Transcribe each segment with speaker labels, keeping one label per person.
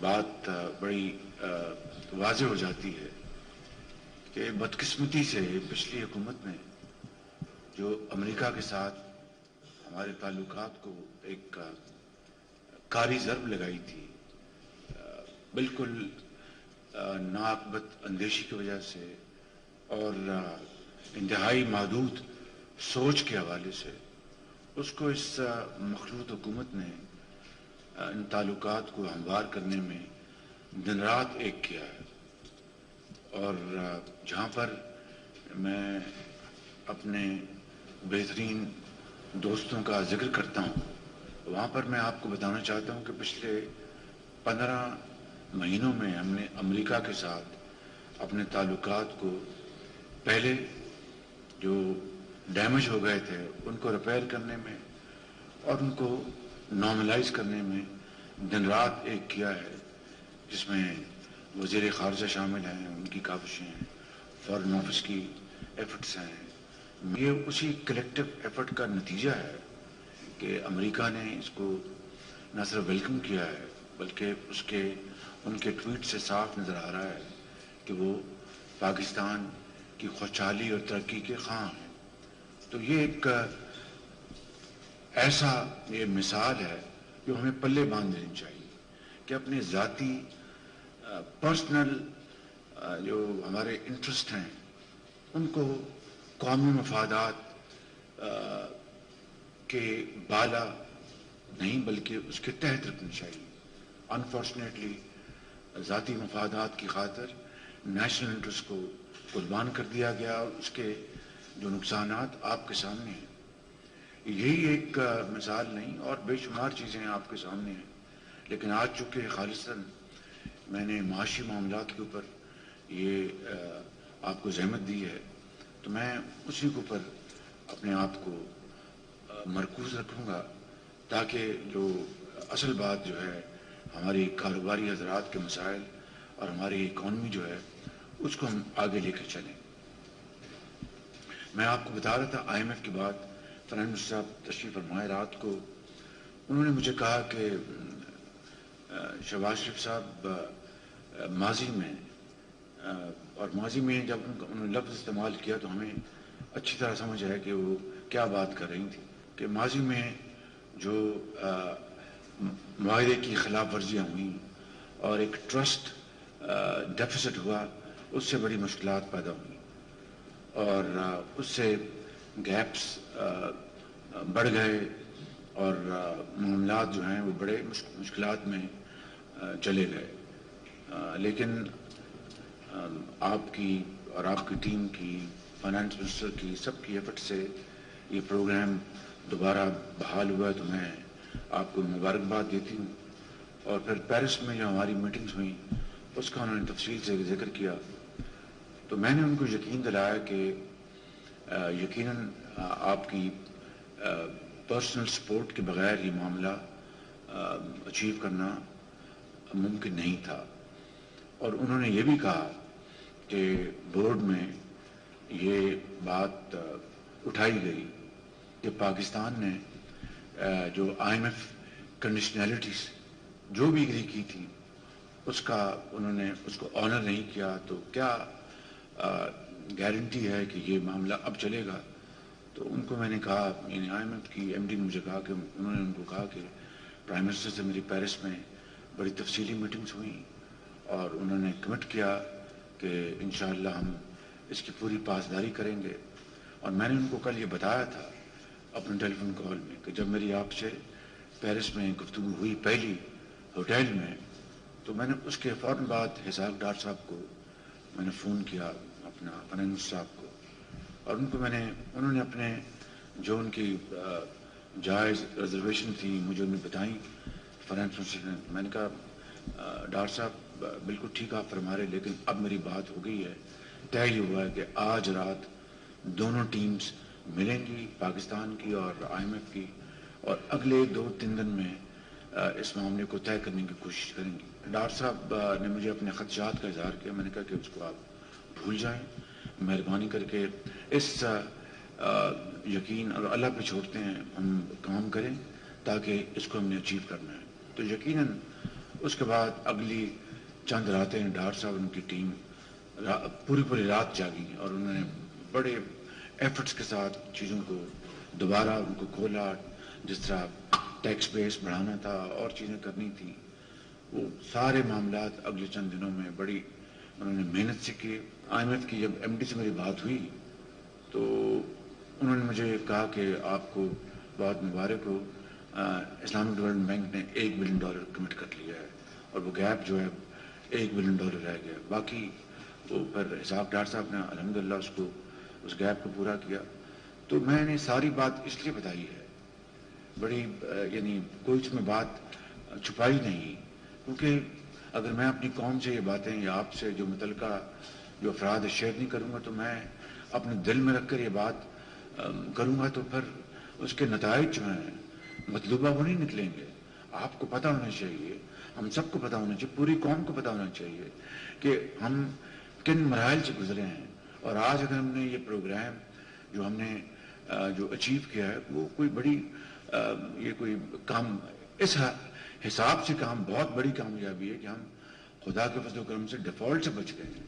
Speaker 1: بات بڑی واضح ہو جاتی ہے کہ بدقسمتی سے پچھلی حکومت نے جو امریکہ کے ساتھ ہمارے تعلقات کو ایک کاری ضرب لگائی تھی، بالکل ناقبت اندیشی کی وجہ سے اور انتہائی محدود سوچ کے حوالے سے، اس کو اس مخلوط حکومت نے ان تعلقات کو ہموار کرنے میں دن رات ایک کیا ہے۔ اور جہاں پر میں اپنے بہترین دوستوں کا ذکر کرتا ہوں، وہاں پر میں آپ کو بتانا چاہتا ہوں کہ پچھلے 15 مہینوں میں ہم نے امریکہ کے ساتھ اپنے تعلقات کو پہلے جو ڈیمیج ہو گئے تھے ان کو ریپیئر کرنے میں اور ان کو نارملائز کرنے میں دن رات ایک کیا ہے، جس میں وزیر خارجہ شامل ہیں، ان کی کاوشیں ہیں، فارن آفس کی ایفرٹس ہیں۔ یہ اسی کلیکٹو ایفرٹ کا نتیجہ ہے کہ امریکہ نے اس کو نہ صرف ویلکم کیا ہے بلکہ ان کے ٹویٹ سے صاف نظر آ رہا ہے کہ وہ پاکستان کی خوشحالی اور ترقی کے خواہاں ہیں۔ تو یہ ایک ایسا یہ مثال ہے جو ہمیں پلے باندھ لینی چاہیے کہ اپنے ذاتی پرسنل جو ہمارے انٹرسٹ ہیں ان کو قومی مفادات کے بالا نہیں بلکہ اس کے تحت رکھنی چاہیے۔ انفارچونیٹلی ذاتی مفادات کی خاطر نیشنل انٹرسٹ کو قربان کر دیا گیا اور اس کے جو نقصانات آپ کے سامنے ہیں۔ یہی ایک مثال نہیں اور بے شمار چیزیں آپ کے سامنے ہیں، لیکن آج چونکہ خالصاً میں نے معاشی معاملات کے اوپر یہ آپ کو زحمت دی ہے تو میں اسی کے اوپر اپنے آپ کو مرکوز رکھوں گا تاکہ جو اصل بات جو ہے ہماری کاروباری حضرات کے مسائل اور ہماری اکانومی جو ہے اس کو ہم آگے لے کر چلیں۔ میں آپ کو بتا رہا تھا آئی ایم ایف کی بات، فنان منسٹر صاحب تشریف فرمائے رات کو، انہوں نے مجھے کہا کہ شہباز شریف صاحب ماضی میں اور ماضی میں جب انہوں نے لفظ استعمال کیا تو ہمیں اچھی طرح سمجھ آیا کہ وہ کیا بات کر رہی تھی، کہ ماضی میں جو معاہدے کی خلاف ورزیاں ہوئیں اور ایک ٹرسٹ ڈیفیسٹ ہوا، اس سے بڑی مشکلات پیدا ہوئیں اور اس سے گیپس بڑھ گئے اور معاملات جو ہیں وہ بڑے مشکلات میں چلے گئے۔ لیکن آپ کی اور آپ کی ٹیم کی، فائنانس منسٹر کی، سب کی ایفرٹ سے یہ پروگرام دوبارہ بحال ہوا ہے، تو میں آپ کو مبارکباد دیتی ہوں۔ اور پھر پیرس میں جو ہماری میٹنگز ہوئیں اس کا انہوں نے تفصیل سے ذکر کیا، تو میں نے ان کو یقین دلایا کہ یقیناً آپ کی پرسنل سپورٹ کے بغیر یہ معاملہ اچیو کرنا ممکن نہیں تھا۔ اور انہوں نے یہ بھی کہا کہ بورڈ میں یہ بات اٹھائی گئی کہ پاکستان نے جو آئی ایم ایف کنڈیشنلٹیز جو بھی اگری کی تھی اس کا انہوں نے اس کو آنر نہیں کیا، تو کیا گارنٹی ہے کہ یہ معاملہ اب چلے گا؟ تو ان کو میں نے کہا، یعنی آئی ایم ایف کی ایم ڈی نے مجھے کہا کہ انہوں نے ان کو کہا کہ پرائم منسٹر سے میری پیرس میں بڑی تفصیلی میٹنگز ہوئیں اور انہوں نے کمٹ کیا کہ انشاءاللہ ہم اس کی پوری پاسداری کریں گے۔ اور میں نے ان کو کل یہ بتایا تھا اپنے ٹیلی فون کال میں کہ جب میری آپ سے پیرس میں گفتگو ہوئی پہلی ہوٹل میں، تو میں نے اس کے فوراً بعد حساب ڈار صاحب کو میں نے فون کیا، اپنا فنان صاحب کو، اور ان کو انہوں نے اپنے جو ان کی جائز ریزرویشن تھی مجھے انہیں بتائیں فنانس منسٹر نے۔ میں نے کہا ڈار صاحب بالکل ٹھیک آپ فرما رہے، لیکن اب میری بات ہو گئی ہے، طے یہ ہوا ہے کہ آج رات دونوں ٹیمز ملیں گی، پاکستان کی اور آئی ایم ایف کی، اور اگلے 2-3 دن میں اس معاملے کو طے کرنے کی کوشش کریں گی۔ ڈار صاحب نے مجھے اپنے خدشات کا اظہار کیا، میں نے کہا کہ اس کو آپ بھول جائیں، مہربانی کر کے اس یقین اور اللہ پہ چھوڑتے ہیں، ہم کام کریں تاکہ اس کو ہم نے اچیو کرنا ہے۔ تو یقیناً اس کے بعد اگلی چند راتیں ڈار صاحب ان کی ٹیم پوری رات جاگی اور انہوں نے بڑے ایفرٹس کے ساتھ چیزوں کو دوبارہ ان کو کھولا. جس طرح ٹیکس بیس بڑھانا تھا اور چیزیں کرنی تھی، وہ سارے معاملات اگلے چند دنوں میں بڑی انہوں نے محنت سے کی. IMF کی جب MD سے میری بات ہوئی تو انہوں نے مجھے کہا کہ آپ کو بہت مبارک ہو، اسلامک ڈیولپمنٹ بینک نے $1 بلین کمٹ کر لیا ہے اور وہ گیپ جو ہے $1 بلین رہ گیا. باقی وہ پھر حساب ڈار صاحب نے الحمدللہ اس گیپ کو پورا کیا. تو میں نے ساری بات اس لیے بتائی ہے، بڑی یعنی کوئی اس میں بات چھپائی نہیں، کیونکہ اگر میں اپنی قوم سے یہ باتیں یا آپ سے جو متعلقہ جو افراد شیئر نہیں کروں گا تو میں اپنے دل میں رکھ کر یہ بات کروں گا تو پھر اس کے نتائج جو ہیں مطلوبہ وہ نہیں نکلیں گے. آپ کو پتہ ہونا چاہیے، ہم سب کو پتہ ہونا چاہیے، پوری قوم کو پتہ ہونا چاہیے کہ ہم کن مراحل سے گزرے ہیں. اور آج اگر ہم نے یہ پروگرام جو ہم نے جو اچیو کیا ہے وہ کوئی بڑی یہ کوئی کام اس حساب سے کام بہت بڑی کامیابی ہے کہ ہم خدا کے فضل و کرم سے ڈیفالٹ سے بچ گئے ہیں.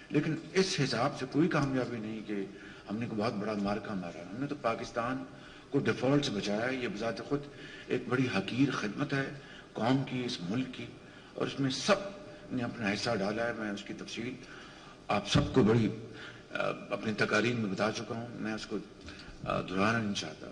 Speaker 1: لیکن اس حساب سے کوئی کامیابی نہیں کہ ہم نے کوئی بہت بڑا مارکا مارا. ہم نے تو پاکستان کو ڈیفالٹ سے بچایا. یہ بذات خود ایک بڑی حقیر خدمت ہے قوم کی، اس ملک کی، اور اس میں سب نے اپنا حصہ ڈالا ہے. میں اس کی تفصیل آپ سب کو بڑی اپنی تقاریر میں بتا چکا ہوں، میں اس کو دہرانا نہیں چاہتا.